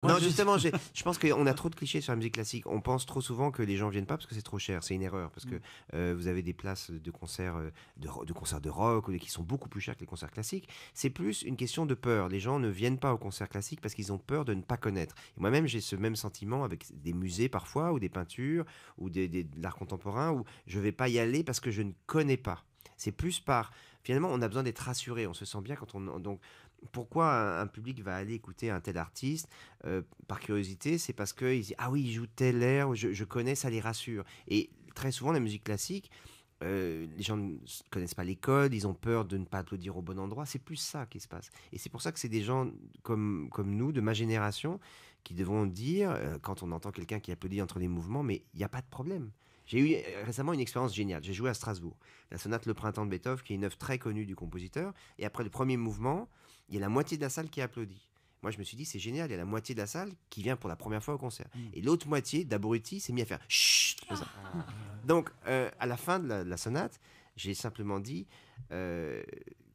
Moi, Non, justement, je pense qu'on a trop de clichés sur la musique classique. On pense trop souvent que les gens viennent pas parce que c'est trop cher. C'est une erreur parce que Mmh. vous avez des places de concerts de concerts de rock qui sont beaucoup plus chers que les concerts classiques. C'est plus une question de peur. Les gens ne viennent pas aux concerts classiques parce qu'ils ont peur de ne pas connaître. Et moi-même, j'ai ce même sentiment avec des musées parfois ou des peintures ou de l'art contemporain où je vais pas y aller parce que je ne connais pas. C'est plus par finalement on a besoin d'être rassuré. On se sent bien quand on donc pourquoi un public va aller écouter un tel artiste par curiosité, c'est parce qu'ils disent ah oui, il joue tel air, je connais, ça les rassure. Et très souvent, la musique classique, les gens ne connaissent pas les codes, ils ont peur de ne pas applaudir au bon endroit. C'est plus ça qui se passe. Et c'est pour ça que c'est des gens comme nous, de ma génération, qui devront dire, quand on entend quelqu'un qui applaudit entre les mouvements, mais il n'y a pas de problème. J'ai eu récemment une expérience géniale. J'ai joué à Strasbourg, la sonate Le Printemps de Beethoven, qui est une œuvre très connue du compositeur. Et après le premier mouvement, il y a la moitié de la salle qui applaudit. Moi, je me suis dit, c'est génial, il y a la moitié de la salle qui vient pour la première fois au concert. Mmh. Et l'autre moitié, d'abrutis, s'est mis à faire chut comme ça. Donc, à la fin de la sonate, j'ai simplement dit, euh,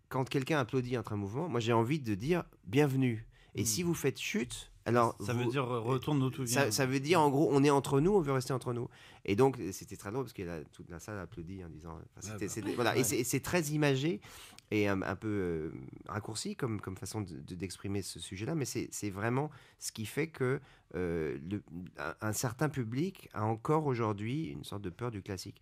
quand quelqu'un applaudit entre un mouvement, moi j'ai envie de dire bienvenue. Et Mmh. si vous faites chute, alors Ça veut vous, dire, retourne d'où tu viens. ça veut dire en gros, on est entre nous, on veut rester entre nous. Et donc, c'était très drôle parce que toute la salle applaudit en disant. Enfin, Ouais, bah, voilà, et ouais. c'est très imagé et un peu raccourci comme façon d'exprimer ce sujet-là, mais c'est vraiment ce qui fait que un certain public a encore aujourd'hui une sorte de peur du classique.